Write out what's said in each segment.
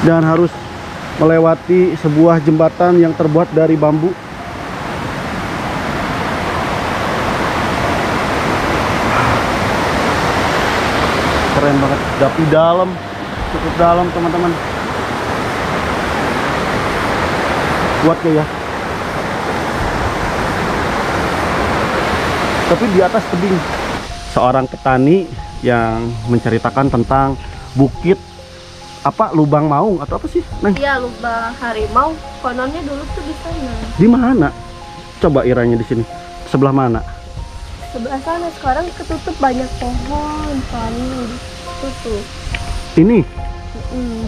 dan harus melewati sebuah jembatan yang terbuat dari bambu. Keren banget, tapi dalam, cukup dalam teman-teman. Kuat ya. Tapi di atas tebing. Seorang petani yang menceritakan tentang bukit apa, lubang maung atau apa sih, Neng? Iya, lubang harimau. Kononnya dulu tuh di sana. Di mana? Coba iranya di sini. Sebelah mana? Sebelah sana. Sekarang ketutup banyak pohon, paling tutup. Ini?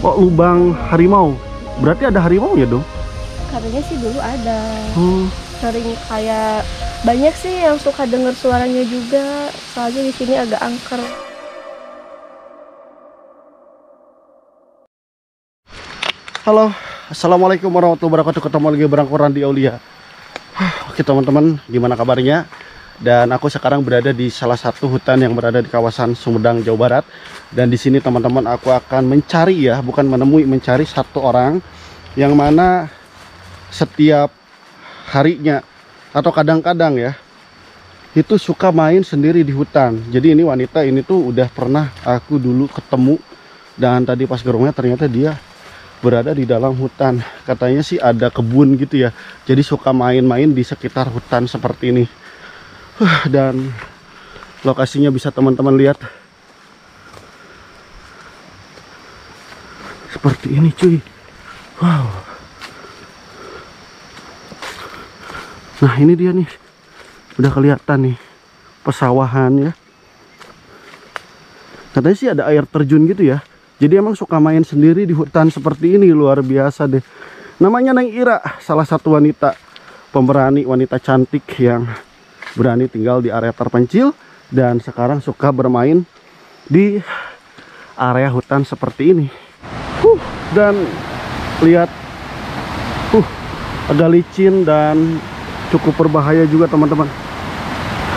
Oh, lubang harimau. Berarti ada harimau ya dong? Katanya sih dulu ada. Hmm. Sering kayak banyak sih yang suka dengar suaranya juga. Soalnya di sini agak angker. Halo, assalamualaikum warahmatullahi wabarakatuh. Ketemu lagi bareng Quran di Aulia. Oke teman-teman, gimana kabarnya? Dan aku sekarang berada di salah satu hutan yang berada di kawasan Sumedang, Jawa Barat. Dan di sini teman-teman aku akan mencari ya, bukan menemui, mencari satu orang yang mana setiap harinya atau kadang-kadang ya itu suka main sendiri di hutan. Jadi ini wanita ini tuh udah pernah aku dulu ketemu, dan tadi pas ke rumahnya ternyata dia berada di dalam hutan. Katanya sih ada kebun gitu ya, jadi suka main-main di sekitar hutan seperti ini. Dan lokasinya bisa teman-teman lihat seperti ini cuy. Wow. Nah ini dia nih, udah kelihatan nih pesawahan ya. Katanya sih ada air terjun gitu ya. Jadi emang suka main sendiri di hutan seperti ini, luar biasa deh. Namanya Neng Ira, salah satu wanita pemberani, wanita cantik yang berani tinggal di area terpencil dan sekarang suka bermain di area hutan seperti ini. Dan lihat, agak licin dan cukup berbahaya juga teman-teman.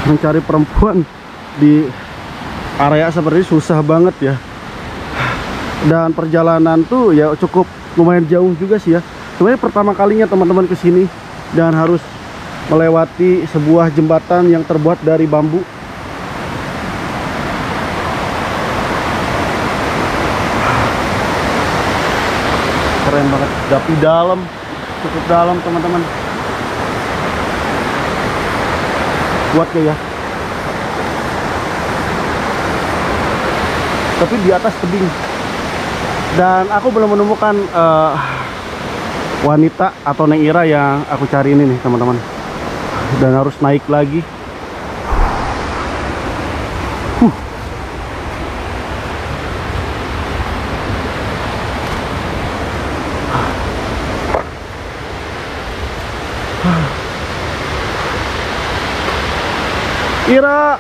Mencari perempuan di area seperti ini susah banget ya. Dan perjalanan tuh ya cukup lumayan jauh juga sih ya. Sebenarnya pertama kalinya teman-teman kesini dan harus melewati sebuah jembatan yang terbuat dari bambu. Keren banget, tapi dalam, cukup dalam teman-teman. Kuat ya. Tapi di atas tebing. Dan aku belum menemukan wanita atau Neng Ira yang aku cari ini nih teman-teman. Dan harus naik lagi. Ira,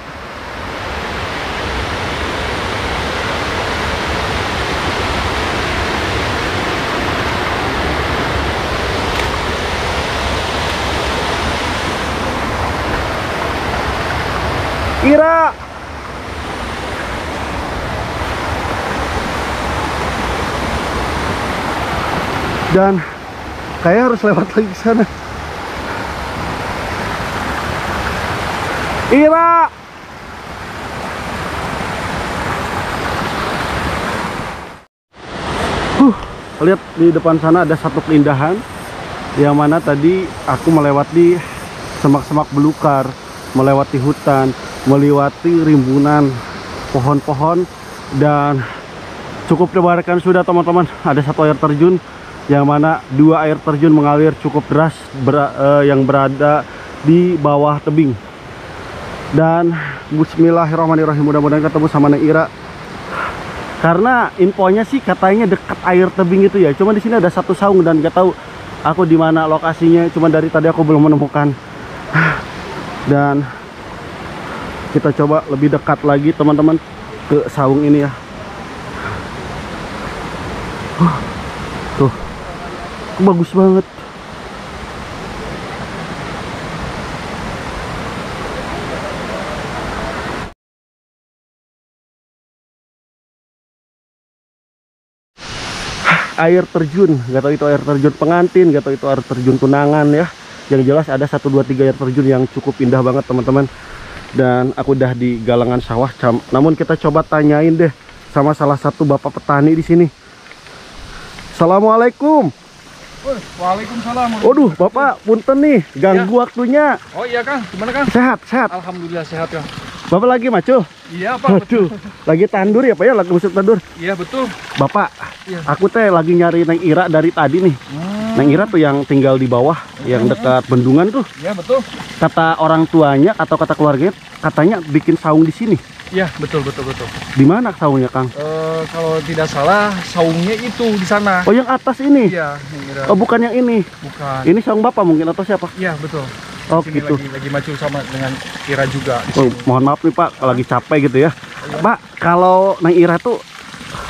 Ira, dan kayak harus lewat lagi ke sana. Ira, lihat di depan sana ada satu keindahan yang mana tadi aku melewati semak-semak belukar, melewati hutan, melewati rimbunan pohon-pohon, dan cukup debarkan sudah teman-teman. Ada satu air terjun yang mana dua air terjun mengalir cukup deras yang berada di bawah tebing. Dan bismillahirrahmanirrahim, mudah-mudahan ketemu sama Neng Ira. Karena infonya sih katanya dekat air tebing itu ya. Cuma di sini ada satu saung dan gak tahu aku di mana lokasinya. Cuma dari tadi aku belum menemukan. Dan kita coba lebih dekat lagi teman-teman ke saung ini ya. Tuh, bagus banget. air terjun, nggak tahu itu air terjun pengantin, nggak tahu itu air terjun tunangan ya. Yang jelas ada 1, 2, 3 air terjun yang cukup indah banget teman-teman. Dan aku udah di galangan sawah, namun kita coba tanyain deh sama salah satu bapak petani di sini. Assalamualaikum. Waalaikumsalam. Waduh, Bapak punten nih, ganggu waktunya. Oh iya Kang, gimana Kang? Sehat, sehat. Alhamdulillah sehat Kang. Bapak lagi macul? Iya Pak. Waduh, lagi tandur ya Pak ya, lagi musim tandur. Iya betul. Bapak, Iya. aku teh lagi nyari Neng Ira dari tadi nih. Neng Ira tuh yang tinggal di bawah, yang dekat bendungan tuh. Iya betul. Kata orang tuanya atau kata keluarganya, katanya bikin saung di sini. Iya betul. Di mana saungnya, Kang? Kalau tidak salah saungnya itu di sana. Oh, yang atas ini. Iya, Kira. Oh, bukan yang ini. Bukan. Ini saung Bapak mungkin atau siapa? Iya betul. Oh, Sini gitu. lagi macul sama dengan Ira juga. Di Oh, sini. mohon maaf nih Pak, lagi capek gitu ya. Pak, kalau Neng Ira tuh,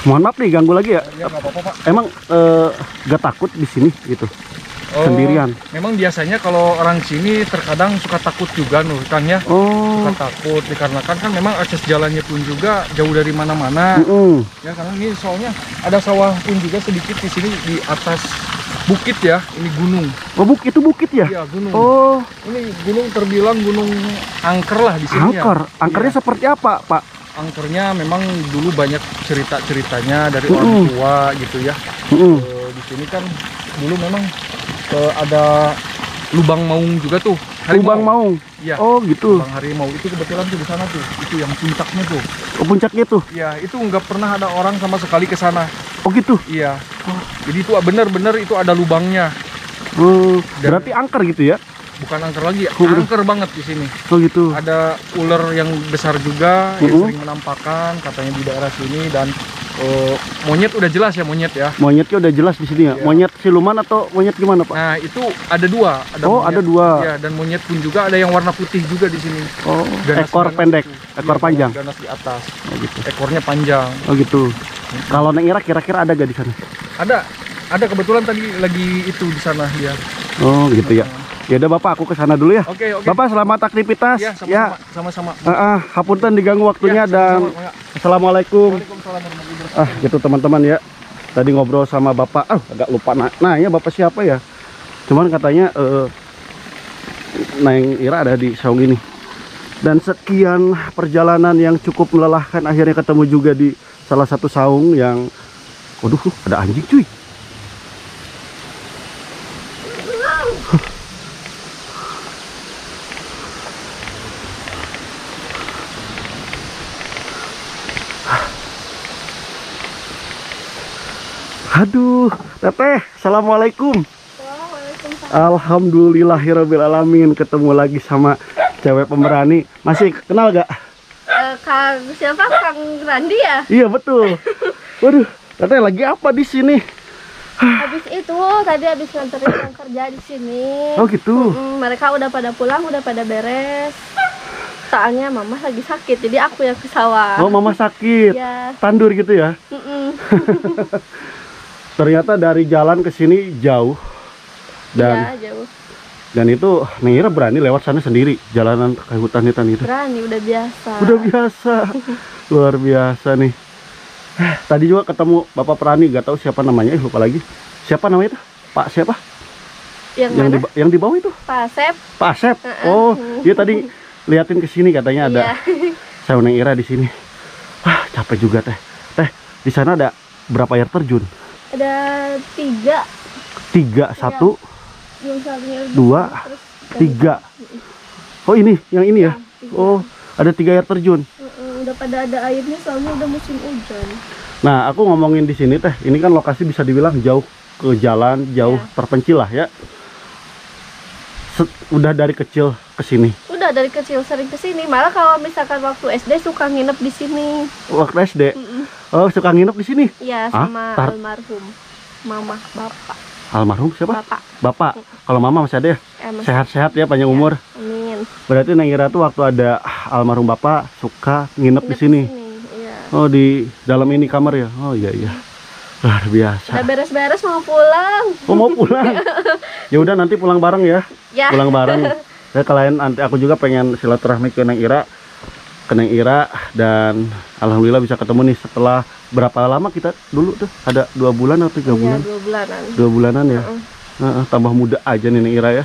mohon maaf nih ganggu lagi ya. Iya nggak apa-apa Pak. Emang gak takut di sini gitu? Sendirian? Memang biasanya kalau orang sini terkadang suka takut juga Nur Kang ya. Oh. Suka takut dikarenakan kan memang akses jalannya pun juga jauh dari mana-mana. Ya karena ini soalnya ada sawah pun juga sedikit di sini di atas bukit ya. Ini gunung. Oh, itu bukit ya? Iya gunung. Oh, Ini gunung terbilang gunung angker lah di sini angker. ya. Angkernya Iya. seperti apa, Pak? Angkernya memang dulu banyak cerita-ceritanya dari orang tua gitu ya. Di sini kan dulu memang ada lubang maung juga tuh. Lubang maung. Iya. Oh, gitu. Lubang harimau itu kebetulan tuh di sana tuh. Itu yang puncaknya tuh. Oh, puncaknya tuh. Ya, itu nggak pernah ada orang sama sekali ke sana. Oh, gitu. Iya. Jadi itu benar-benar itu ada lubangnya. Oh, Dan- berarti angker gitu ya? Bukan angker lagi, Oh, gitu. angker banget di sini. Oh, gitu. Ada ular yang besar juga yang sering menampakkan katanya di daerah sini dan monyet udah jelas ya monyet ya. Monyetnya udah jelas di sini ya. Iya. Monyet siluman atau monyet gimana, Pak? Nah, itu ada dua. Oh, ada dua. Ya, dan monyet pun juga ada yang warna putih juga di sini. Oh, Ganas- ekor ganas pendek, itu. ekor Iya, panjang. ganas di atas. Oh, gitu. Ekornya panjang. Oh, gitu. Kalau Neng Ira kira-kira ada gak di sana? Ada kebetulan tadi lagi itu di sana dia. Oh, gitu ya. Ya udah Bapak, aku ke sana dulu ya. Oke. Bapak selamat aktivitas. Ya, sama-sama. Hapunten diganggu waktunya Ya, dan sama-sama, ya. Assalamualaikum. Waalaikumsalam warahmatullahi wabarakatuh. Gitu teman-teman ya. Tadi ngobrol sama Bapak, agak lupa nanya Bapak siapa ya. Cuman katanya Neng Ira ada di saung ini. Dan sekian perjalanan yang cukup melelahkan, akhirnya ketemu juga di salah satu saung yang, waduh, ada anjing cuy. Aduh, Teteh, Assalamualaikum. Alhamdulillahirrabbilalamin, ketemu lagi sama cewek pemberani. Masih kenal gak? Kang siapa? Kang Randi ya? Iya betul. Waduh, Teteh lagi apa di sini? Habis itu tadi habis nganterin yang kerja di sini. Oh gitu. Mereka udah pada pulang, udah pada beres. Soalnya mama lagi sakit, jadi aku yang ke sawah. Oh, Mama sakit. Ya. Tandur gitu ya. Ternyata dari jalan ke sini jauh. Dan Iya, jauh. dan itu Neng Ira berani lewat sana sendiri, jalanan ke hutan-hutan itu. Berani, udah biasa. Udah biasa. Luar biasa nih. Tadi juga ketemu Bapak Prani, gak tahu siapa namanya, lupa lagi. Siapa namanya itu? Pak siapa? Yang Yang mana? yang di bawah itu? Pak Sep. Pak Asep. Oh, dia tadi liatin ke sini katanya ada Iya. saung Neng Ira di sini. Wah, capek juga Teh. Teh, di sana ada berapa air terjun? Ada 3. 3, 1, Yang satunya 2, terus 3. Oh, ini, yang ini ya? tiga. Oh, ada 3 air terjun. Udah pada ada airnya soalnya udah musim hujan. Nah, aku ngomongin di sini Teh, ini kan lokasi bisa dibilang jauh ke jalan, jauh Ya. terpencil lah ya. Udah dari kecil ke sini. Udah dari kecil sering kesini. Malah kalau misalkan waktu SD suka nginep di sini. Waktu SD. Oh, suka nginep di sini. Iya, Ah, sama tar- almarhum mama bapak. Almarhum siapa? Bapak. Bapak. Kalau Mama masih ada ya? Masih- Sehat-sehat ya, panjang umur. Amin. Berarti Neng Ira tuh waktu ada almarhum Bapak suka nginep di Nginep sini. Iya. Oh, di dalam ini kamar ya. Oh iya iya. Luar biasa. Udah beres-beres mau pulang. Oh, mau pulang. Ya udah nanti pulang bareng ya. Ya. Pulang bareng. Saya kalian nanti aku juga pengen silaturahmi ke Neng Ira. ke Neng Ira, dan alhamdulillah bisa ketemu nih setelah berapa lama kita dulu tuh, ada 2 bulan atau 3 bulan? 2 bulanan. 2 bulanan ya. Tambah muda aja nih Neng Ira ya.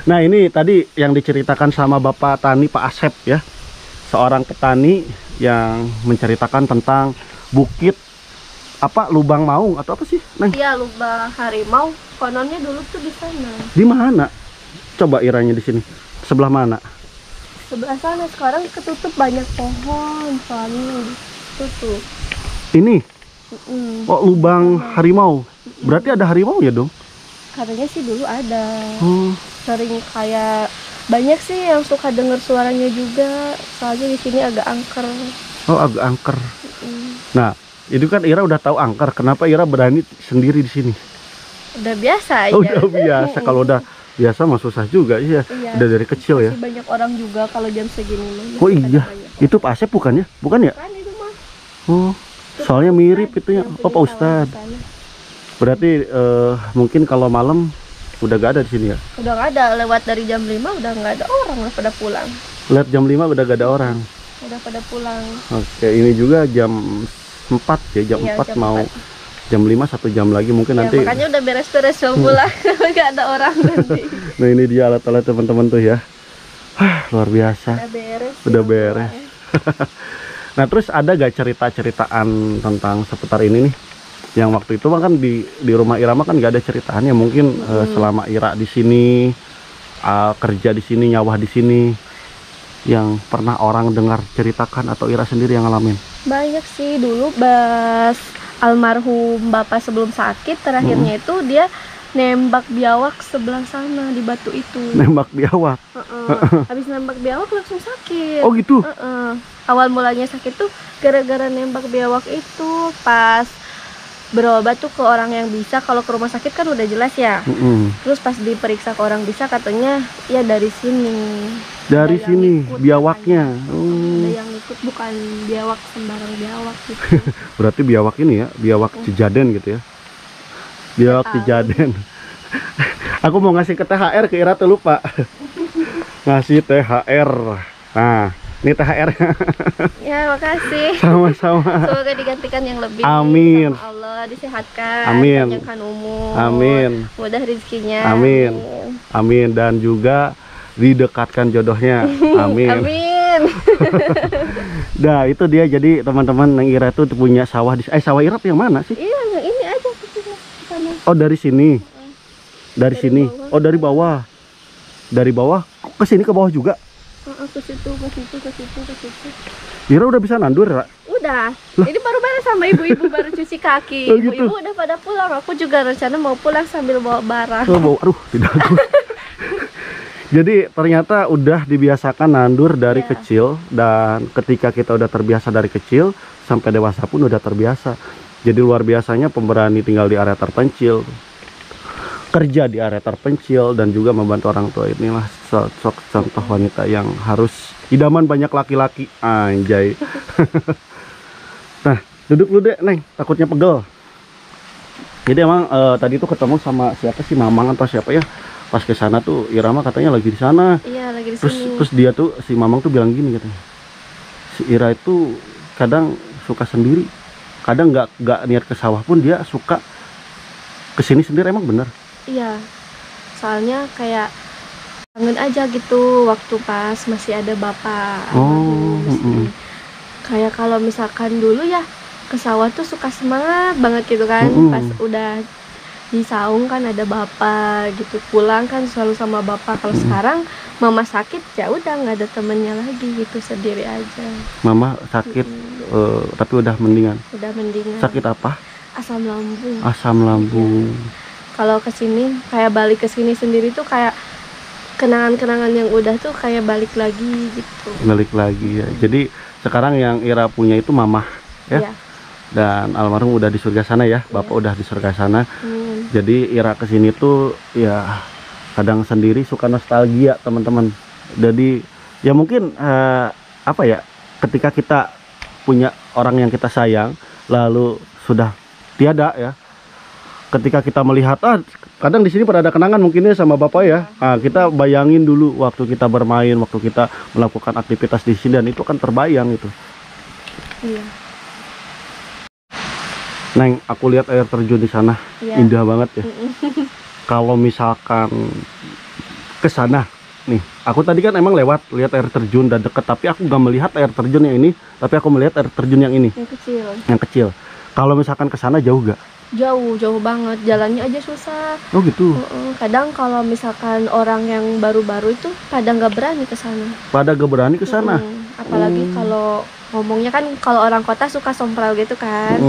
Nah ini tadi yang diceritakan sama Bapak Tani Pak Asep ya, seorang petani yang menceritakan tentang bukit apa Lubang Maung atau apa sih Neng? Iya, lubang harimau. Kononnya dulu tuh di sana. Di mana? Coba Iranya di sini. Sebelah mana? Sebelah sana. Sekarang ketutup banyak pohon, soalnya ditutup. Ini? Oh, lubang harimau. Berarti ada harimau ya dong? Katanya sih dulu ada. Oh. Sering kayak banyak sih yang suka dengar suaranya juga. Soalnya di sini agak angker. Oh, agak angker. Nah, itu kan Ira udah tahu angker. Kenapa Ira berani sendiri di sini? Udah biasa aja. Oh, udah biasa. Kalau udah biasa mah susah juga ya. Iya. Udah dari kecil ya. Masih banyak orang juga kalau jam segini mah. Oh iya, itu Pak Asep bukan ya? Bukan ya? Kan itu mah. Oh, soalnya mirip itu ya. Oh, Pak Ustadz. Berarti mungkin kalau malam udah gak ada di sini ya? Udah nggak ada, lewat dari jam 5 udah nggak ada orang, udah pada pulang. Lihat jam 5 udah gak ada orang. Udah pada pulang. Oke, ini juga jam 4 ya, jam Iya, 4 jam mau 4. jam 5 1 jam lagi mungkin Ya, nanti. makanya udah beres-beres mau pulang. Nggak ada orang nanti. Nah, ini dia alat-alat teman-teman tuh ya. Luar biasa. Udah beres. Udah mau beres. pulang. Nah, terus ada gak cerita-ceritaan tentang seputar ini nih? Yang waktu itu kan di rumah Irama kan gak ada ceritaannya. Mungkin selama Ira di sini kerja di sini, nyawah di sini, yang pernah orang dengar ceritakan atau Ira sendiri yang ngalamin? Banyak sih. Dulu pas almarhum bapak sebelum sakit terakhirnya itu dia nembak biawak sebelah sana di batu itu. Nembak biawak. Habis nembak biawak langsung sakit. Oh gitu. Awal mulanya sakit tuh gara-gara nembak biawak itu. Pas berobat tuh ke orang yang bisa, kalau ke rumah sakit kan udah jelas ya. Terus pas diperiksa ke orang bisa katanya ya dari sini. Dari Ada yang sini ikut biawaknya. Ada yang ikut, bukan biawak sembarang biawak gitu. Berarti biawak ini ya, biawak Cijaden gitu ya. Biawak Cijaden. Aku mau ngasih ke THR ke Ira tuh lupa. Ngasih THR. Nah, ini THR. Ya, makasih. Sama-sama. Semoga digantikan yang lebih. Amin. Sama Allah, disehatkan. Amin. Panjangkan umur. Amin. Mudah rezekinya. Amin. Amin, dan juga didekatkan jodohnya. Amin. Amin. Nah, itu dia. Jadi teman-teman, Neng Ira itu punya sawah di sawah Ira yang mana sih? Iya, yang ini aja ke sana. Oh, dari sini. Dari sini. bawah. Oh, dari bawah. Dari bawah ke sini, ke bawah juga. Ke situ, ke situ, ke situ, ke situ. Ira udah bisa nandur, Ra? Udah. Ini baru beres sama ibu-ibu, baru cuci kaki. Oh, gitu. Ibu-ibu udah pada pulang. Aku juga rencana mau pulang sambil bawa barang. Oh, bau. Aduh, tidak aku. Jadi ternyata udah dibiasakan nandur dari Iya. kecil, dan ketika kita udah terbiasa dari kecil sampai dewasa pun udah terbiasa. Jadi luar biasanya pemberani tinggal di area terpencil, kerja di area terpencil, dan juga membantu orang tua. Inilah sosok contoh wanita yang harus idaman banyak laki-laki. Anjay. Nah, duduk lu deh, Neng, takutnya pegel. Jadi emang tadi tuh ketemu sama siapa sih, Mamang atau siapa ya? Pas ke sana tuh Irama katanya lagi di sana. Iya, lagi di Terus sini. terus dia tuh, si Mamang tuh bilang gini katanya. Si Ira itu kadang suka sendiri. Kadang nggak niat ke sawah pun dia suka kesini sendiri. Emang bener? Iya. Soalnya kayak kangen aja gitu waktu pas masih ada bapak. Oh, almarhum di sini. Kayak kalau misalkan dulu ya ke sawah tuh suka semangat banget gitu kan. Pas udah di saung kan ada bapak gitu, pulang kan selalu sama bapak. Kalau sekarang mama sakit ya udah nggak ada temennya lagi gitu, sendiri aja. Mama sakit tapi udah mendingan. Udah mendingan. Sakit apa? Asam lambung. Asam lambung. Kalau kesini kayak balik ke sini sendiri tuh kayak kenangan-kenangan yang udah tuh kayak balik lagi gitu. Balik lagi ya. Jadi sekarang yang Ira punya itu Mama ya. Iya. Dan almarhum udah di surga sana ya. Bapak udah di surga sana. Jadi Ira kesini tuh ya kadang sendiri suka nostalgia teman-teman. Jadi ya mungkin apa ya, ketika kita punya orang yang kita sayang lalu sudah tiada ya, ketika kita melihat kadang di sini pada ada kenangan mungkin ya sama bapak ya. Nah, kita bayangin dulu waktu kita bermain, waktu kita melakukan aktivitas di sini, dan itu kan terbayang itu. Iya. Neng, aku lihat air terjun di sana, Iya. indah banget ya. Kalau misalkan ke sana, nih, aku tadi kan emang lewat lihat air terjun dan deket, tapi aku nggak melihat air terjun yang ini, tapi aku melihat air terjun yang ini, Yang kecil. yang kecil. Kalau misalkan ke sana jauh gak? Jauh banget, jalannya aja susah. Oh gitu. Kadang kalau misalkan orang yang baru-baru itu pada nggak berani ke sana. Pada gak berani ke sana. Apalagi kalau ngomongnya kan, kalau orang kota suka sompral gitu kan.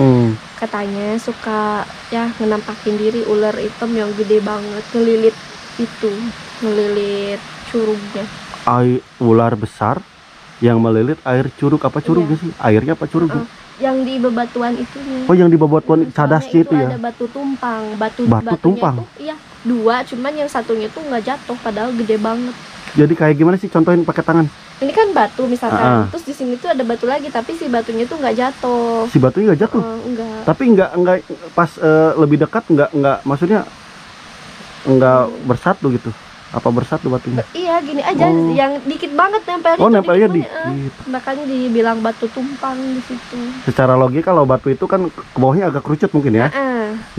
Katanya suka ya ngenampakin diri ular hitam yang gede banget, ngelilit curugnya. Ular besar yang melilit air curug. Apa curugnya sih? Airnya apa curugnya? Yang di bebatuan itunya. Oh, yang di bebatuan cadasnya itu ya? Ada batu tumpang. Batunya tumpang? tuh iya 2, cuman yang satunya tuh nggak jatuh, padahal gede banget. Jadi kayak gimana sih, contohin pakai tangan? Ini kan batu misalkan, terus di sini tuh ada batu lagi, tapi si batunya tuh nggak jatuh. Si batunya nggak jatuh? Enggak. Tapi enggak pas lebih dekat enggak, maksudnya enggak bersatu gitu. Apa bersatu batunya? Iya, gini aja, yang dikit banget nempelnya. Oh, nempelnya dikit. Makanya dibilang batu tumpang di situ. Secara logika kalau batu itu kan ke bawahnya agak kerucut mungkin ya.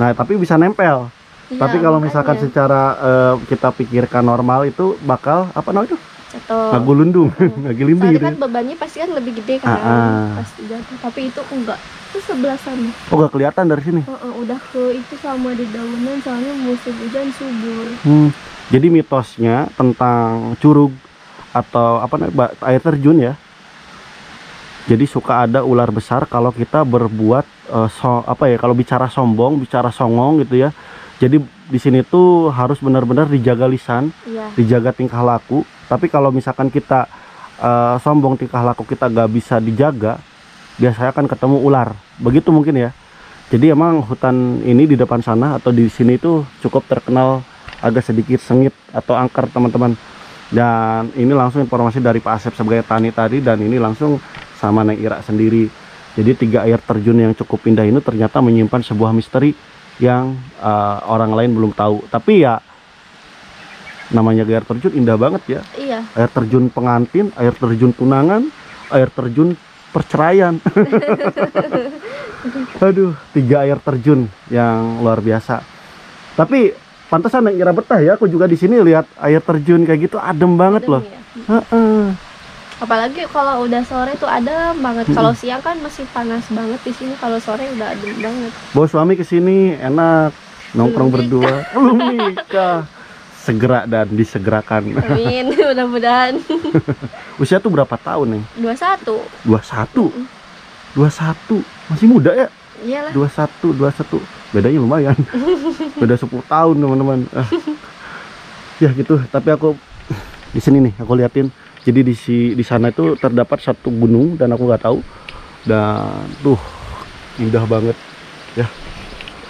Nah, tapi bisa nempel. Iya, tapi kalau misalkan secara kita pikirkan normal itu bakal apa namanya itu? Jatuh. Ngagulundung, ngagilinding gitu. Kan bebannya pasti kan lebih gede kan. Pasti jatuh. Tapi itu enggak. Itu sebelah sana. Oh, gak kelihatan dari sini. Udah ke itu sama di daunan, soalnya musim hujan subur. Jadi mitosnya tentang curug atau apa namanya, air terjun ya. Jadi suka ada ular besar kalau kita berbuat kalau bicara sombong, bicara songong gitu ya. Jadi di sini tuh harus benar-benar dijaga lisan, dijaga tingkah laku. Tapi kalau misalkan kita sombong, tingkah laku kita gak bisa dijaga, biasanya akan ketemu ular. Begitu mungkin ya. Jadi emang hutan ini di depan sana atau di sini tuh cukup terkenal agak sedikit sengit atau angker teman-teman. Dan ini langsung informasi dari Pak Asep sebagai tani tadi, dan ini langsung sama Neng Ira sendiri. Jadi 3 air terjun yang cukup indah ini ternyata menyimpan sebuah misteri yang orang lain belum tahu. Tapi ya namanya air terjun indah banget ya. Iya. Air terjun pengantin, air terjun tunangan, air terjun perceraian. Aduh, 3 air terjun yang luar biasa. Tapi pantesan Neng Ira betah ya. Aku juga di sini lihat air terjun kayak gitu, adem banget loh. Ya? Apalagi kalau udah sore tuh adem banget. Kalau siang kan masih panas banget di sini. Kalau sore udah adem banget. Bawa suami ke sini enak nongkrong berdua. Belum nikah. Segera dan disegerakan. Amin, mudah-mudahan. Usia tuh berapa tahun nih? 21. 21 masih muda ya? Iyalah. 21 bedanya lumayan. Beda 10 tahun teman-teman. Ya gitu. Tapi aku di sini nih aku liatin. Jadi di sana itu terdapat satu gunung dan aku nggak tahu. Dan tuh indah banget ya.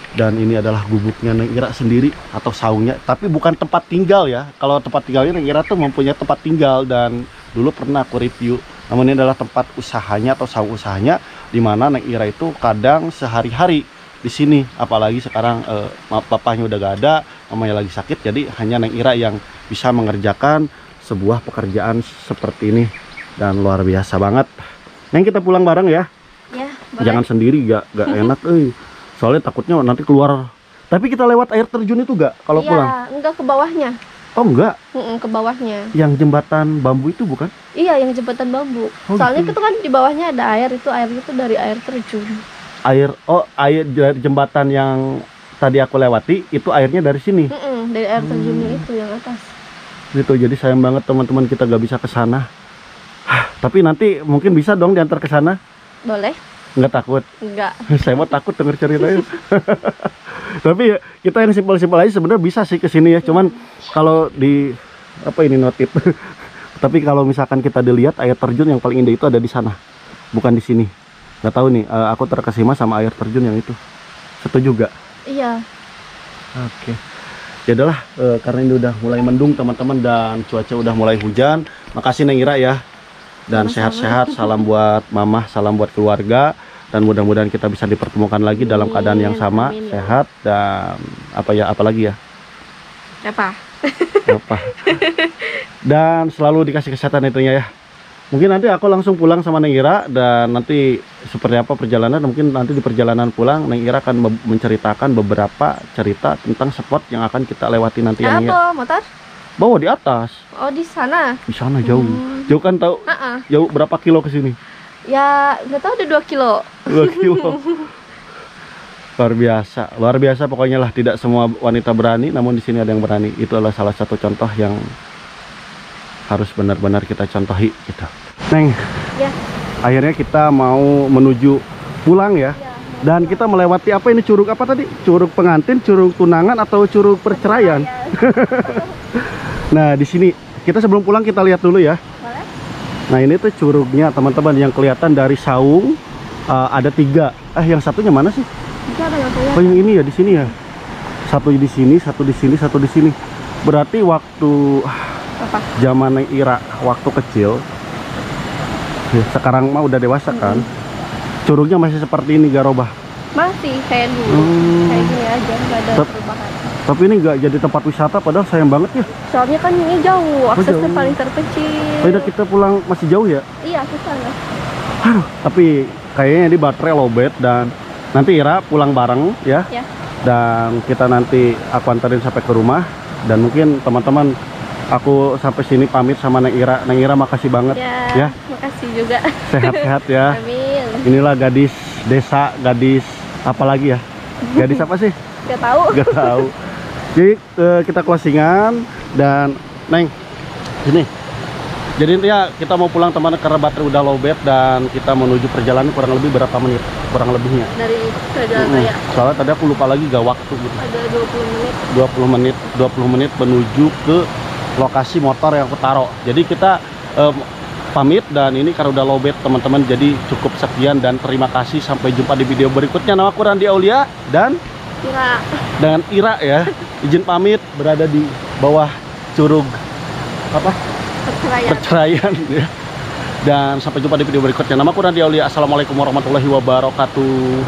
Dan ini adalah gubuknya Neng Ira sendiri atau saungnya, tapi bukan tempat tinggal ya. Kalau tempat tinggalnya Neng Ira tuh mempunyai tempat tinggal, dan dulu pernah aku review. Namun ini adalah tempat usahanya atau saung usahanya, di mana Neng Ira itu kadang sehari-hari di sini. Apalagi sekarang bapaknya udah gak ada, mamanya lagi sakit, jadi hanya Neng Ira yang bisa mengerjakan sebuah pekerjaan seperti ini, dan luar biasa banget. Neng, kita pulang bareng ya. Ya, boleh. Jangan sendiri, gak enak soalnya takutnya nanti keluar. Tapi kita lewat air terjun itu gak kalau pulang? Iya, enggak ke bawahnya. Oh enggak? Ke bawahnya. Yang jembatan bambu itu bukan? Iya, yang jembatan bambu. Soalnya itu kan di bawahnya ada air, itu airnya itu dari air terjun. Air dari jembatan yang tadi aku lewati, itu airnya dari sini? Dari air terjunnya itu yang atas. Gitu, jadi sayang banget teman-teman kita gak bisa ke sana. Tapi nanti mungkin bisa dong diantar ke sana? Boleh. Nggak takut? Enggak. Saya mau takut denger ceritanya. Tapi ya, kita yang simpel-simpel aja sebenarnya bisa sih ke sini ya. Cuman kalau di apa ini notif. Tapi kalau misalkan kita dilihat air terjun yang paling indah itu ada di sana, bukan di sini. Nggak tahu nih, aku terkesima sama air terjun yang itu. Setuju gak? Iya. Oke. Ya udahlah, karena ini udah mulai mendung teman-teman dan cuaca udah mulai hujan. Makasih Neng Ira ya. Dan sehat-sehat, salam buat mamah, salam buat keluarga, dan mudah-mudahan kita bisa dipertemukan lagi dalam keadaan yang sama, sehat, dan apalagi ya, Apa? Apa? Dan selalu dikasih kesehatan itunya ya. Mungkin nanti aku langsung pulang sama Neng Ira, dan nanti seperti apa perjalanan, mungkin nanti di perjalanan pulang Neng Ira akan menceritakan beberapa cerita tentang spot yang akan kita lewati nanti ya, Neng Ira. Apa motor? Bawa di atas. Oh, di sana. Di sana jauh. Jauh kan, tahu? Jauh berapa kilo ke sini? Ya, nggak tahu, ada 2 kilo. 2 kilo. Luar biasa pokoknya lah. Tidak semua wanita berani, namun di sini ada yang berani. Itu adalah salah satu contoh yang harus benar-benar kita contohi gitu. Neng, Ya. akhirnya kita mau menuju pulang ya. Dan kita melewati apa ini, curug apa tadi? Curug pengantin, curug tunangan, atau curug perceraian? Nah, di sini kita sebelum pulang kita lihat dulu ya. Boleh? Nah, ini tuh curugnya teman-teman, yang kelihatan dari saung ada 3. Yang satunya mana sih? Bisa ada nggak kelihatan? Oh, yang ini ya, di sini ya. Satu di sini, satu di sini, satu di sini. Berarti waktu Apa? zaman Neng Ira waktu kecil, ya, sekarang mah udah dewasa kan, curugnya masih seperti ini, gak robah. Masih kayak dulu. Kayak gini aja, nggak ada perubahan. Tapi ini gak jadi tempat wisata, padahal sayang banget ya. Soalnya kan ini jauh, aksesnya jauh. paling terkecil. Padahal kita pulang masih jauh ya. Iya, ke sana. Tapi kayaknya di baterai lowbat, dan nanti Ira pulang bareng ya. Ya. Dan kita nanti aku anterin sampai ke rumah, dan mungkin teman-teman aku sampai sini pamit sama Neng Ira. Neng Ira makasih banget ya. Makasih juga. Sehat-sehat ya. Amin. Inilah gadis desa, gadis apa lagi ya? Gadis apa sih? Gak tahu. Gak tahu. Jadi kita closingan, dan Neng sini. Jadi intinya kita mau pulang teman, karena baterai udah lowbat, dan kita menuju perjalanan kurang lebih berapa menit kurang lebihnya Dari ke jalan raya. Soalnya tadi aku lupa lagi gak waktu gitu. Ada 20 menit. 20 menit menuju ke lokasi motor yang aku taruh. Jadi kita pamit, dan ini karena udah lowbat teman-teman, jadi cukup sekian dan terima kasih. Sampai jumpa di video berikutnya. Nama aku Randy Aulia, dan Ira. dengan Ira ya. Izin pamit, berada di bawah curug apa? Perceraian ya. Dan sampai jumpa di video berikutnya. Nama aku Randy Aulia. Assalamualaikum warahmatullahi wabarakatuh.